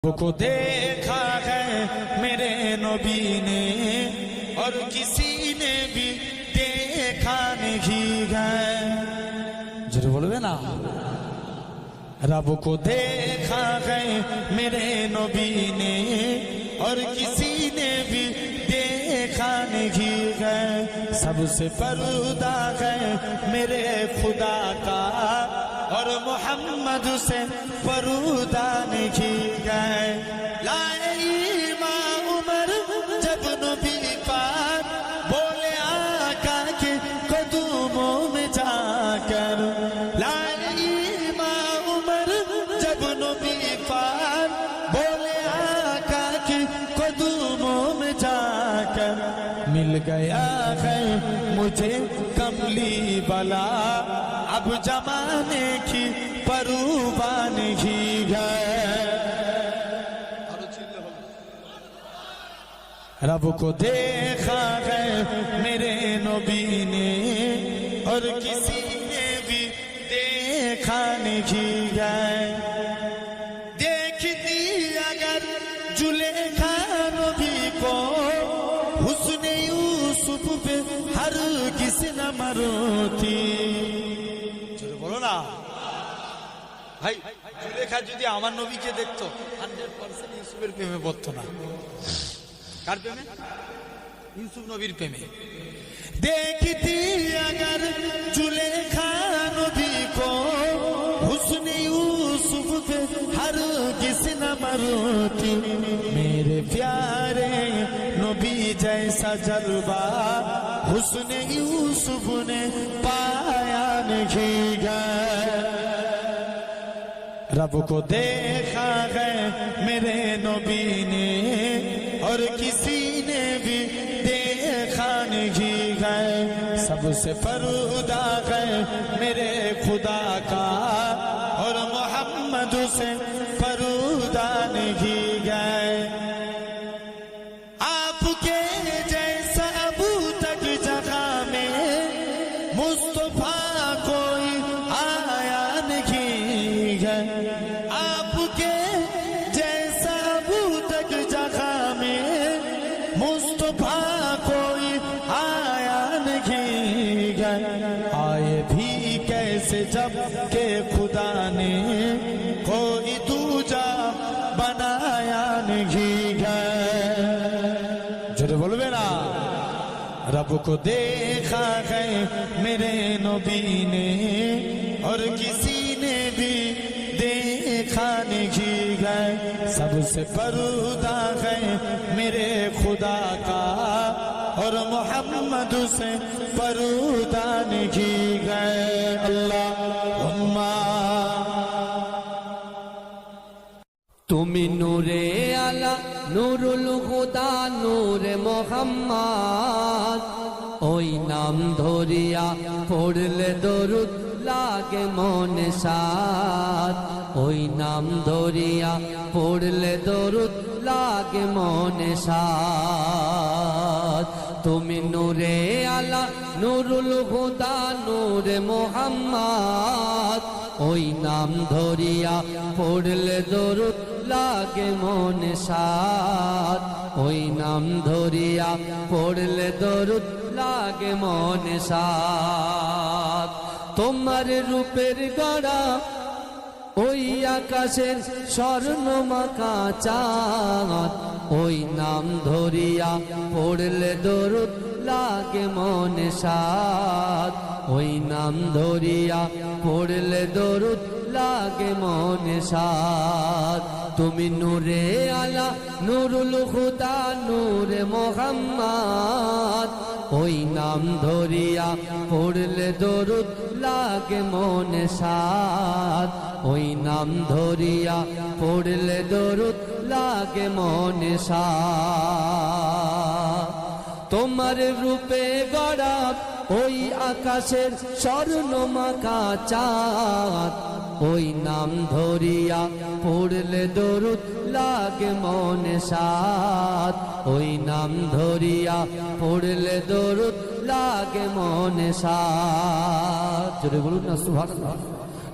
को देखा है मेरे नबी ने और किसी ने भी देखा नहीं है। जरूर बोलबे ना। रब को देखा है मेरे नबी ने और किसी ने भी देखा नहीं है। सबसे पर्दा है मेरे खुदा का और मोहम्मद से पर्दा नहीं गए। लाए इमाम उमर जब नबी पाक बोले आका के कदमों में जाकर। लाए इमाम उमर जब नबी पाक बोले आका के कदमों में जाकर। मिल गया है मुझे कमली बला अब जमाने की परवाह नहीं है। रब को देखा है मेरे नबी ने और किसी ने भी देखा नहीं है। देखती अगर जुलेखा नबी को हुस्ने यूसुफ पे हर किसी न मरोती। বলো না ভাই, জুলেখা যদি আমার নবীকে দেখতো 100% ইউসুফের প্রেমে পড়তো না। কার প্রেমে? ইউসুফ নবীর প্রেমে। দেখতি अगर जुलेखा नबी को हुस्ने यूसुफ पे हर किसी न मरोती। मेरे प्यारे नबी जैसा जलवा हुस्ने यूसुफ ने पाया नहीं गया। रब को देखा है मेरे नबी ने और किसी ने भी देखा नहीं है। सबसे पर्दा है मेरे खुदा का और मोहम्मद से पर्दा नहीं गए। आपके जैसा अबू तक जगह में मुस्तफा कोई आया नहीं है। आपके जैसा अबू तक जगह में मुस्तफा कोई आया नहीं है। आए भी कैसे जब के खुदा ने कोई दूजा बनाया नहीं है। जरूर बोलबे ना। रब को देखा है मेरे नबी ने और किसी ने भी देखा नहीं है। सबसे पर्दा है मेरे खुदा का और मोहम्मद से पर्दा नहीं है। अल्लाहुम्मा তুমি নূরে আলা নুরুল হুদা নূরে মোহাম্মদ। ওই নাম ধরিয়া পড়লে দরুদ লাগে মনে সাদ। ওই নাম ধরিয়া পড়লে দরুদ লাগে মনে সাদ। তুমি নূরে আলা নুরুল হুদা নূরে মোহাম্মদ। ওই নাম ধরিয়া পড়লে দরুদ লাগে মনে সাদ। ওই নাম ধরিয়া পড়লে দরুদ লাগে মনে সাদ। তোমার রূপের গড়া ওই আকাশের স্বর্ণমাখা চাঁদ। ওই নাম ধরিয়া পড়লে দরুদ লাগে মনে সাদ। ওই নাম ধরিয়া পড়লে দরুদ লাগে মনে সাদ। তুমি নূরে আলা নুরুল হুদা নূরে মোহাম্মদ। ওই নাম ধরিয়া পড়লে দরুদ লাগে মনে সাদ। ওই নাম ধরিয়া পড়লে দরুদ লাগে মনে সাদ। তোমার রূপে গড়া ওই আকাশের স্বর্ণমাখা চাঁদ। ওই নাম ধরিয়া পড়লে দরুদ লাগে মনে সাদ। ওই নাম ধরিয়া পড়লে দরুদ লাগে মনে সাদ। জোরে বলুন না সুবহানাল্লাহ।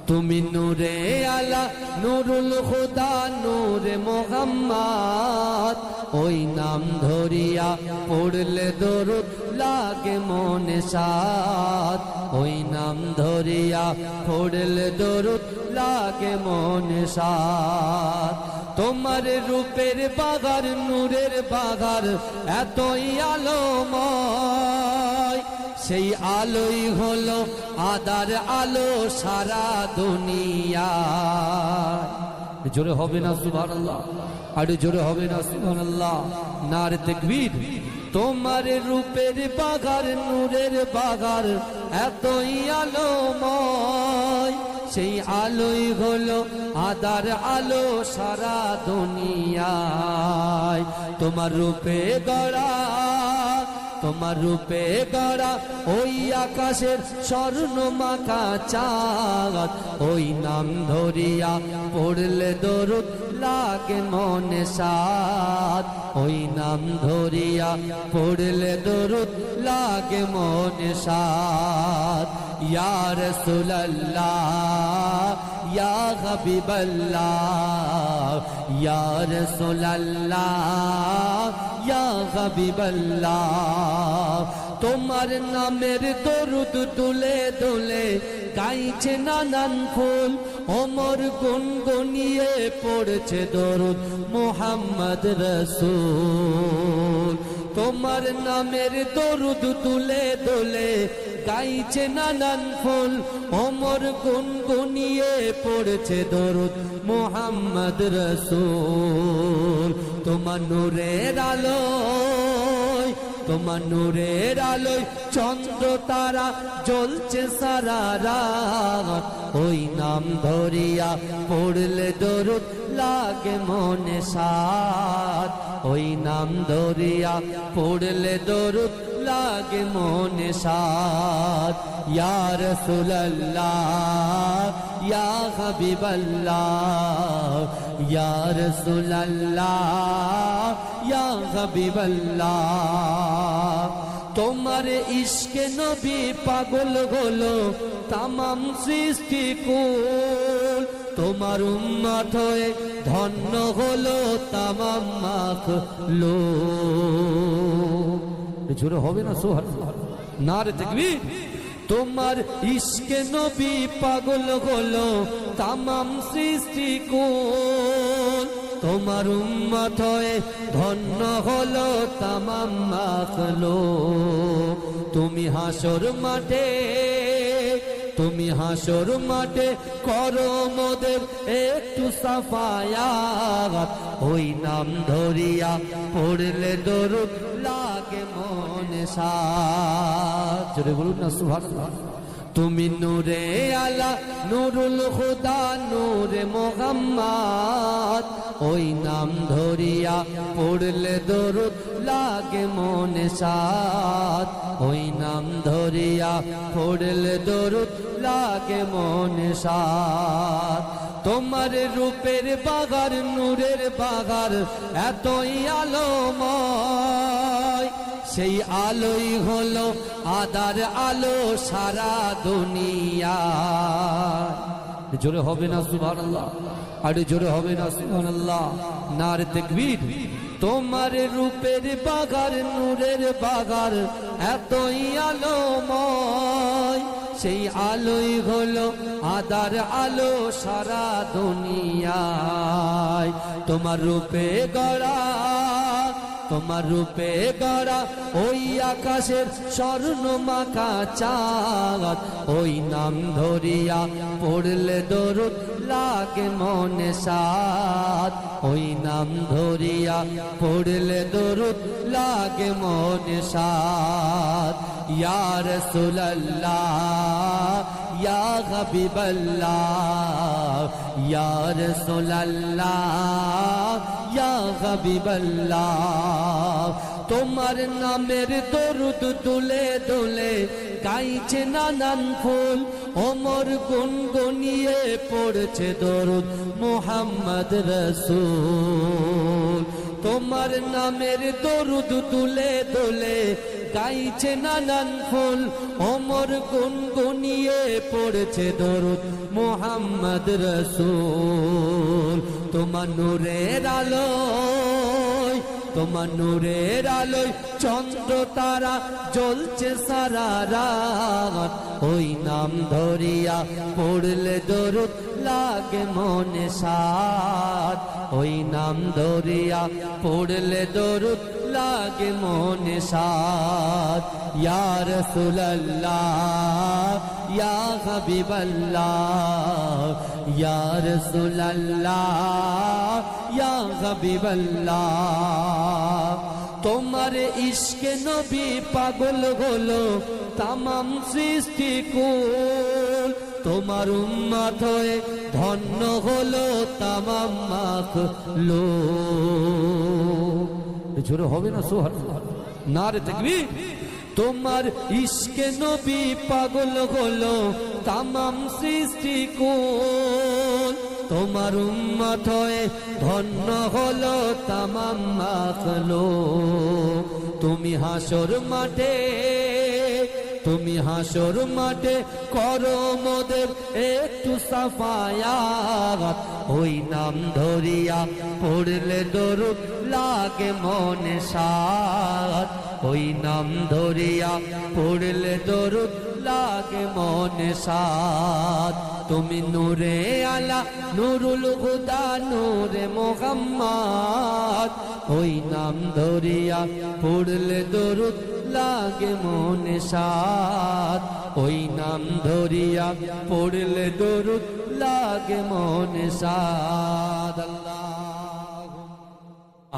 তুমি নূরে আলা নুরুল খুদা নূরে মোহাম্মদ ওই নাম ধরিয়া পড়লে দরুদ লাগে মনে সাদ ওই নাম ধরিয়া পড়লে দরুদ লাগে মনে সাদ তোমার রূপের বাগার নূরের বাগার এতই আলোময় সেই আলোই হলো আদার আলো সারা দুনিয়া জোরে হবে না সুবহানাল্লাহ আর জোরে হবে না সুবহানাল্লাহ নারে তাকবীর তোমার রূপের বাগার নূরের বাগার এতই আলোময় সেই আলোই হলো আদার আলো সারা দুনিয়ায় তোমার রূপে গড়া তোমার রূপে গড়া ওই আকাশের স্বর্ণ মাখা চাঁদ ওই নাম ধরিয়া পড়লে দরুদ লাগে মনে সাদ ওই নাম ধরিয়া পড়লে দরুদ লাগে মনে সাদ ইয়া রাসূলুল্লাহ ইয়া হাবিবাল্লাহ ইয়া রাসূলুল্লাহ ইয়া হাবিবাল্লাহ তোমার নামের দরুদ দুলে দুলে গাইছে নানান ফুল ওমর গুনগুনিয়ে পড়ছে দরুদ মুহাম্মদ রাসূল তোমার নামের দরুদ তুলে দোলে গাইছে নানান ফুল ওমর গুনগুনিয়ে পড়ছে দরুদ মুহাম্মদ রাসূল তোমার নূরের আলোয় তোমার নূরের আলোয় চন্দ্র তারা জ্বলছে সারা রাত ওই নাম ধরিয়া পড়লে দরুদ লাগে মনে সাদ ওই নাম ধরিয়া পড়লে দরুদ লাগে মনে সাদ ইয়া রাসূলুল্লাহ ইয়া হাবিবাল্লাহ ইয়া রাসূলুল্লাহ ইয়া হাবিবাল্লাহ তোমার ইশকে নবী পাগল হলো তামাম সৃষ্টি কুল তোমার উম্মত হয়ে ধন্য হলো তামাম মাখলুক জোরে হবে না সুবহানাল্লাহ নারে তাকবীর তোমার ইশকে নবী পাগল হলো তামাম সৃষ্টি কুল তোমার উম্মত হয়ে ধন্য হলো তামাম মাখলুক তুমি হাসর মাঠে তুমি হাসর মাঠে করো মোদের একটু সাফায়াত ওই নাম ধরিয়া পড়লে দরুদ লাগে মনে সাদ জোরে বলুন না সুবহানাল্লাহ তুমি নূরে আলা নুরুল খুদা নূরে মোহাম্মদ ওই নাম ধরিয়া পড়লে দরুদ লাগে মনে সাদ ওই নাম ধরিয়া পড়লে দরুদ লাগে মনে সাদ তোমার রূপের বাগার নূরের বাগার এতই আলোময় সেই আলোই হলো আদার আলো সারা দুনিয়া জোরে হবে না সুবহানাল্লাহ আর জোরে হবে না সুবহানাল্লাহ নারে তাকবীর তোমার রূপের বাগার নূরের বাগার এতই আলোময় সেই আলোই হলো আদার আলো সারা দুনিয়ায় তোমার রূপে গড়া তোমার রূপে গড়া ওই আকাশের স্বর্ণ মাখা চাঁদ ওই নাম ধরিয়া পড়লে দরুদ লাগে মনে সাদ ওই নাম ধরিয়া পড়লে দরুদ লাগে মনে সাদ ইয়া রাসূলুল্লাহ ইয়া হাবিবাল্লাহ ইয়া রাসূলুল্লাহ ইয়া হাবিবাল্লাহ তোমার নামের দরুদ তুলে দোলে গাইছে নানান ফুল ওমর গুনগুনিয়ে পড়ছে দরুদ মুহাম্মদ রাসূল তোমার নামের দরুদ তুলে দোলে গাইছে নানান ফুল ওমর গুনগুনিয়ে পড়ছে দরুদ মুহাম্মদ রাসূল তোমার নূরের আলোয় তোমার নূরের আলোয় চন্দ্র তারা জ্বলছে সারা রাত ওই নাম ধরিয়া পড়লে দরুদ লাগে মনে সাত ওই নাম ধরিয়া পড়লে দরুদ লাগে মনে সাত ইয়া রাসূলুল্লাহ ইয়া হাবিবাল্লাহ ইয়া রাসূলুল্লাহ ইয়া হাবিবাল্লাহ তোমার ইশকে নবী পাগল হলো তামাম সৃষ্টি কুল তোমার উম্মত হয়ে ধন্য হলো তামাম মাখলুক জোরে হবে না সুবহানাল্লাহ নারে তাকবীর তোমার ইশকে নবী পাগল হলো তামাম সৃষ্টি কুল তোমার উম্মত হয়ে ধন্য হলো তামাম মাখলুক তুমি হাসর মাঠে করো মোদের একটু সাফায়াত ওই নাম ধরিয়া পড়লে দরুদ লাগে মনে সাত ওই নাম ধরিয়া পড়লে দরুদ লাগে মনে সাত তুমি নূরে আলা নুরুল হুদা নূরে মুহাম্মদ ওই নাম ধরিয়া পড়লে দরুদ লাগে মনে সাত ওই নাম ধরিয়া পড়লে দরুদ লাগে মনে সাত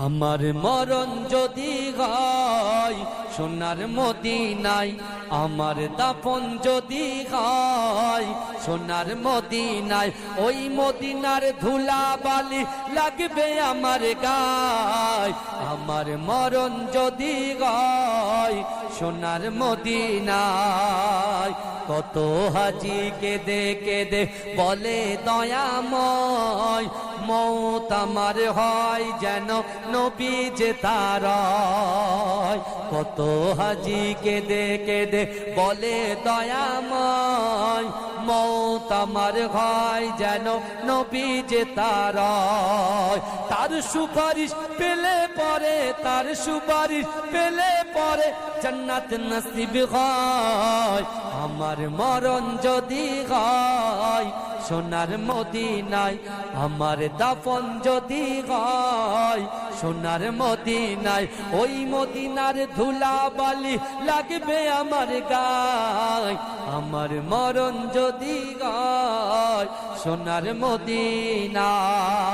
আমার মরণ যদি হয় সোনার মদিনায় আমার দাফন যদি হয় সোনার মদিনায় ওই মদিনার ধুলা বালি লাগবে আমার গায় আমার মরণ যদি হয় সোনার মদিনায় কত হাজি কেঁদে কেঁদে বলে দয়াময় মৌত আমার হয় যেন নবী যে তার কত হাজি কেঁদে কেঁদে বলে দয়াময় মৌত আমার হয় যেন নবী যে তার তার সুপারিশ পেলে পরে তার সুপারিশ পেলে পরে জান্নাত নসিব হয় আমার মরণ যদি হয় সোনার মদিনায় আমার দাফন যদি হয় সোনার মদিনায় ওই মদিনার ধুলা বালি লাগবে আমার গায় আমার মরণ যদি হয় সোনার মদিনায়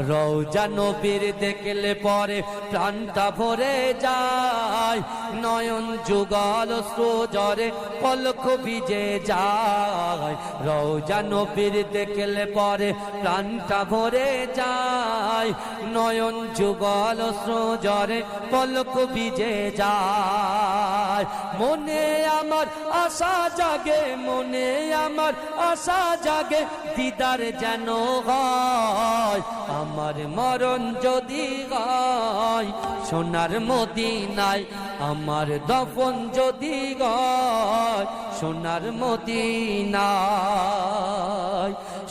রওজা নবীর দেখলে পরে প্রাণটা ভরে যায় নয়ন যুগল সুজরে পলক ভিজে যায় রওজা নবীর দেখলে পরে প্রাণটা ভরে যায় নয়ন যুগল সুজরে পলক ভিজে যায় মনে আমার আশা জাগে মনে আমার আশা জাগে দিদার যেন হয় আমার মরণ যদি হয় সোনার মদিনায় আমার দফন যদি হয় সোনার মদিনায়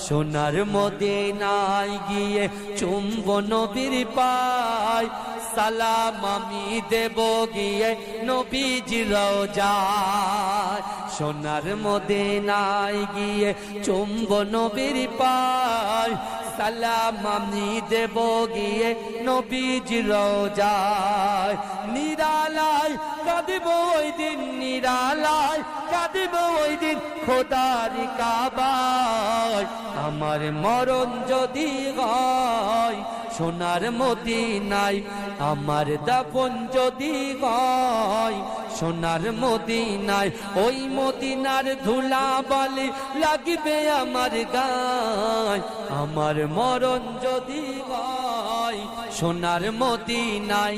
সোনার মদিনায় গিয়ে চুম্ব নবীর পায় সালাম আমি দেব গিয়ে নবীজির রওজায় সোনার মদিনায় গিয়ে চুম্ব নবীর পায় সালাম আমি দেব গিয়ে নবীজির রওজায় নিরালায় কাঁদিব ওই দিন নিরালায় কাঁদিব ওই দিন খোদার কাবায় আমার মরণ যদি হয় সোনার মদিনায় আমার দাফন যদি হয় সোনার মদিনায় ওই মদিনার ধুলা বালি লাগবে আমার গায় আমার মরণ যদি হয় সোনার মদিনায়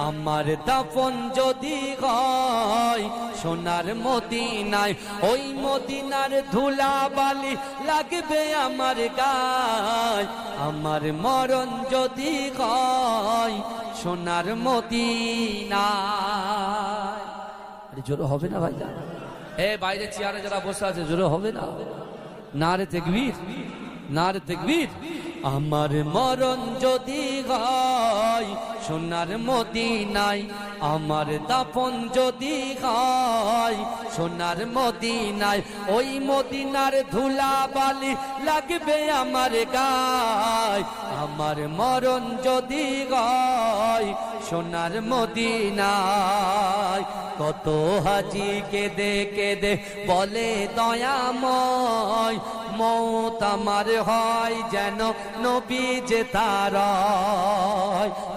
আমার দাফন যদি হয় সোনার মদিনায়, ওই মদিনার ধুলা বালি লাগবে আমার গায়। আমার মরণ যদি হয় সোনার মদিনায়। আরে জোরে হবে না ভাই? বাইরে চেয়ারে যারা বসে আছে জোরে হবে না? নারে তাকবীর, নারে তাকবীর। আমার মরণ যদি হয় সোনার মদিনায়, আমার দাফন যদি হয় সোনার মদিনায়, ওই মদিনার ধুলা বালি লাগবে আমার গায়। আমার মরণ যদি হয় সোনার মদিনায়। কত হাজি কেঁদে কেঁদে বলে দয়াময়, মৌত আমার হয় যেন নবী যে তার।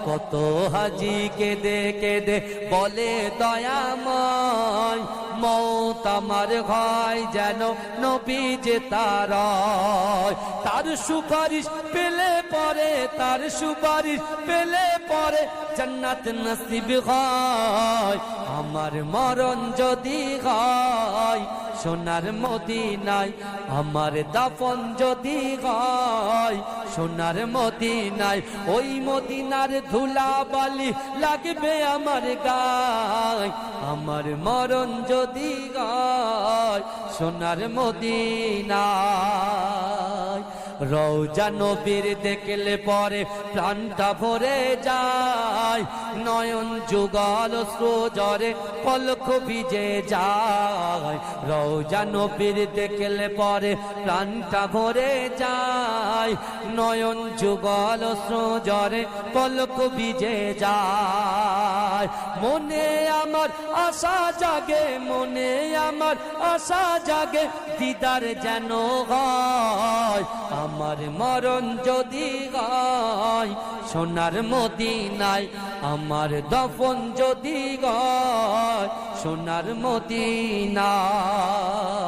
কত হাজি কেঁদে কেঁদে বলে দয়াময়, মৌত আমার হয় যেন নবী যে তার। তার সুপারিশ পেলে পরে, তার সুপারিশ পেলে পরে জান্নাত নসিব হয়। আমার মরণ যদি হয় সোনার মদিনায়, আমার দাফন যদি হয় সোনার মদিনায়, ওই মদিনার ধুলা বালি লাগবে আমার গায়। আমার মরণ যদি হয় সোনার মদিনায়। রওজা নবীর দেখলে পরে প্রাণটা ভরে যায়, নয়ন যুগল অশ্রুজরে পলক ভিজে যায়। রওজা নবীর দেখলে পরে প্রাণটা ভরে যায়, নয়ন যুগল অশ্রুজরে পলক ভিজে যায়। মনে আমার আশা জাগে, মনে আমার আশা জাগে, দিদার যেন হয়। আমার মরণ যদি হয় সোনার মদিনায়, আমার দফন যদি হয় সোনার মদিনায়।